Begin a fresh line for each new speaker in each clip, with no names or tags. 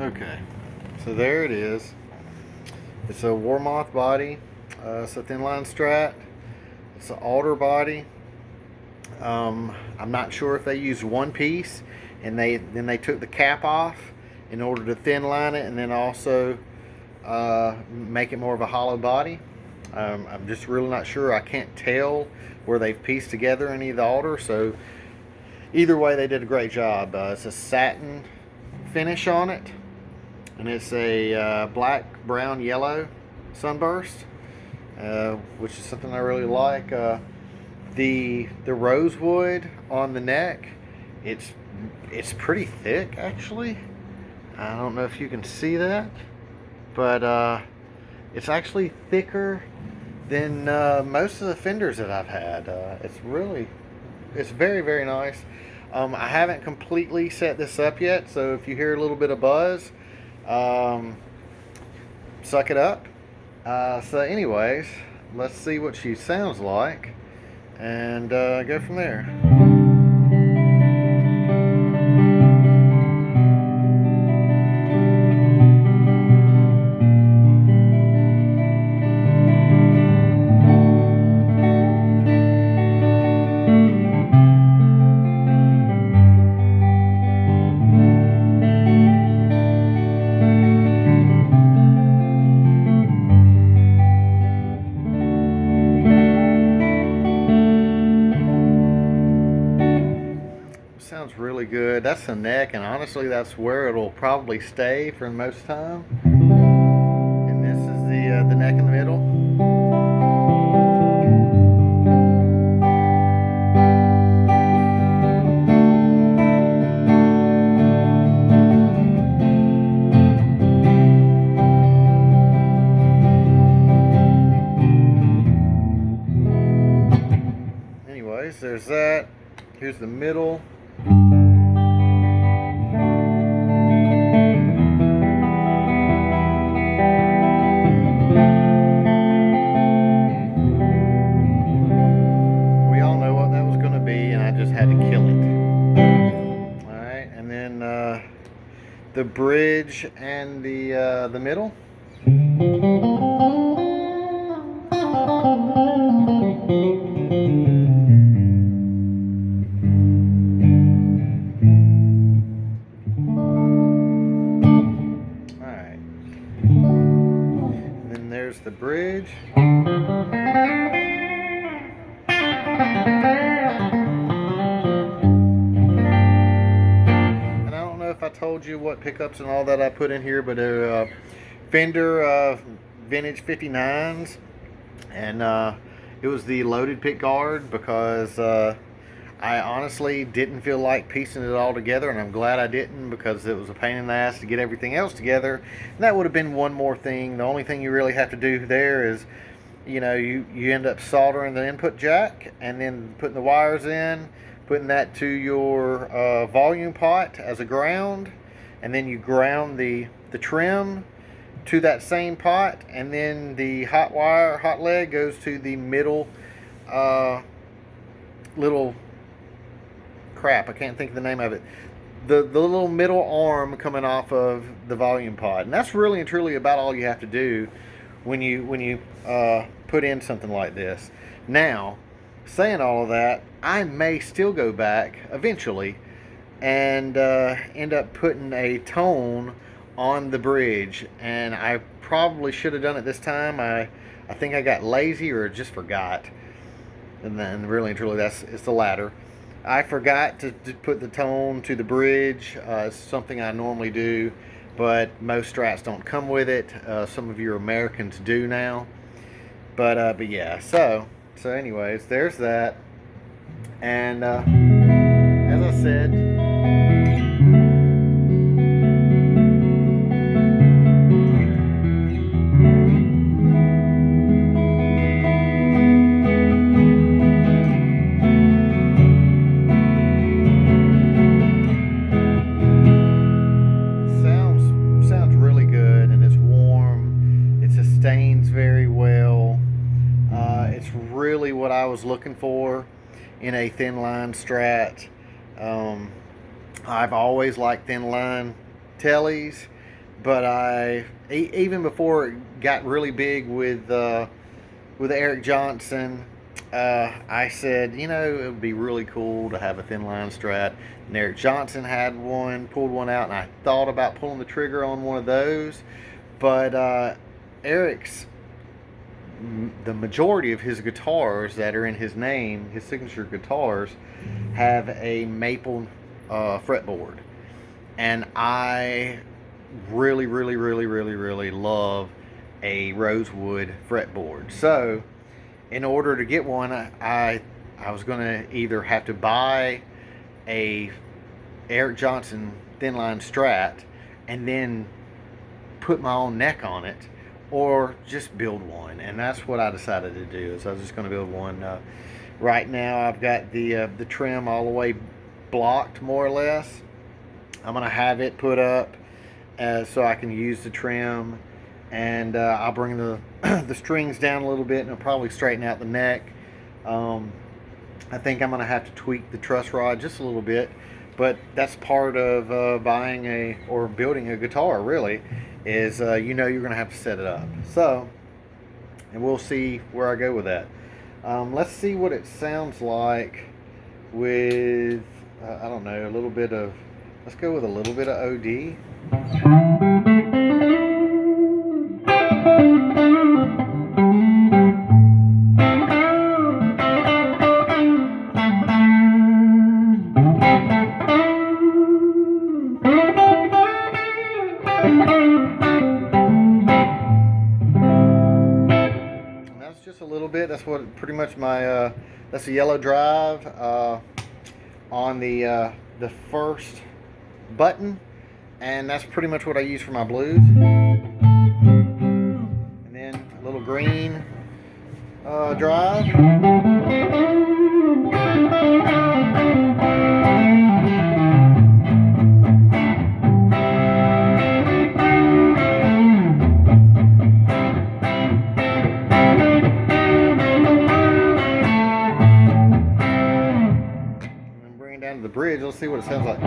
Okay, so there it is. It's a Warmoth body. It's a Thinline Strat. It's an alder body. I'm not sure if they used one piece and then they took the cap off in order to thin line it, and then also make it more of a hollow body. I'm just really not sure. I can't tell where they've pieced together any of the alder, so either way they did a great job. It's a satin finish on it, and it's a black, brown, yellow sunburst, which is something I really like. The rosewood on the neck, it's pretty thick actually. I don't know if you can see that, but it's actually thicker than most of the fenders that I've had. It's very, very nice. I haven't completely set this up yet, so if you hear a little bit of buzz, suck it up. So anyways, let's see what she sounds like and go from there. Sounds really good. That's the neck, and honestly that's where it'll probably stay for the most time. And this is the neck in the middle. Anyways, there's that. Here's the middle. We all know what that was going to be, and I just had to kill it. Alright, and then the bridge and the middle. There's the bridge. And I don't know if I told you what pickups and all that I put in here, but they're Fender vintage 59s, and it was the loaded pick guard because I honestly didn't feel like piecing it all together, and I'm glad I didn't, because it was a pain in the ass to get everything else together. And that would have been one more thing. The only thing you really have to do there is, you know, you end up soldering the input jack and then putting the wires in, putting that to your volume pot as a ground, and then you ground the trim to that same pot, and then the hot leg goes to the middle little crap, I can't think of the name of it. The little middle arm coming off of the volume pod, and that's really and truly about all you have to do when you put in something like this. Now, saying all of that, I may still go back eventually and end up putting a tone on the bridge, and I probably should have done it this time. I think I got lazy or just forgot, and then really and truly it's the latter. I forgot to put the tone to the bridge. It's something I normally do, but most Strats don't come with it. Some of your Americans do now, but yeah. So anyways, there's that, and as I said, sustains very well. It's really what I was looking for in a Thinline Strat. I've always liked Thinline tellies. But even before it got really big with Eric Johnson, I said, you know, it would be really cool to have a Thinline Strat. And Eric Johnson had one, pulled one out, and I thought about pulling the trigger on one of those. But Eric's, the majority of his guitars that are in his name, his signature guitars, have a maple fretboard. And I really love a rosewood fretboard. So in order to get one, I was going to either have to buy a Eric Johnson Thinline Strat and then put my own neck on it, or just build one. And that's what I decided to do, is I was just going to build one. Right now I've got the trim all the way blocked, more or less. I'm going to have it put up so I can use the trim, and I'll bring the the strings down a little bit, and I'll probably straighten out the neck. I think I'm going to have to tweak the truss rod just a little bit, but that's part of buying or building a guitar, really, is you know you're going to have to set it up. So, and we'll see where I go with that. Let's see what it sounds like with I don't know, a little bit of, let's go with a little bit of OD. And that's just a little bit. That's what pretty much my that's a yellow drive on the first button, and that's pretty much what I use for my blues. And then a little green drive. And bring it down to the bridge. Let's see what it sounds like.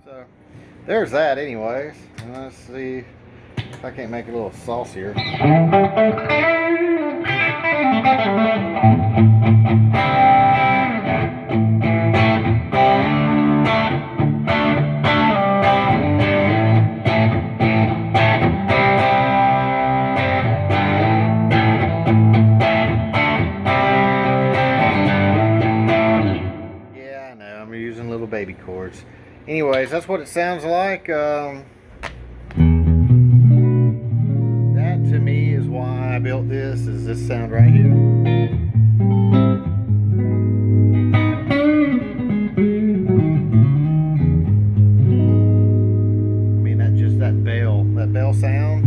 So there's that anyways. And let's see if I can't make it a little saucier. Yeah, I know, I'm using little baby chords. Anyways, that's what it sounds like. That to me is why I built this, is this sound right here. I mean, that bell sound.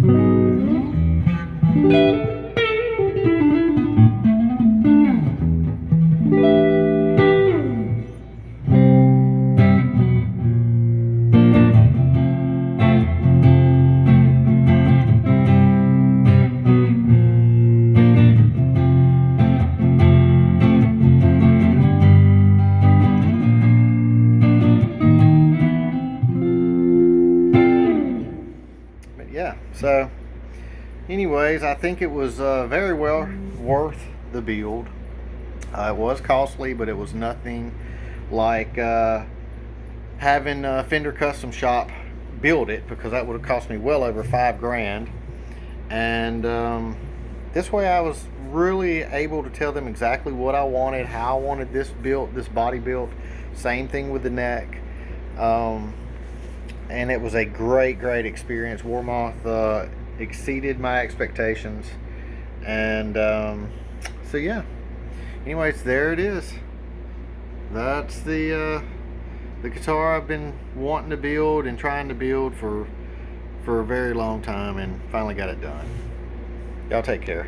Yeah, so anyways, I think it was very well worth the build. It was costly, but it was nothing like having Fender Custom Shop build it, because that would have cost me well over $5,000. And this way I was really able to tell them exactly what I wanted, how I wanted this built, this body built. Same thing with the neck. And it was a great experience. Warmoth exceeded my expectations. And so yeah, anyways, there it is. That's the guitar I've been wanting to build and trying to build for for a very long time and finally got it done. Y'all take care.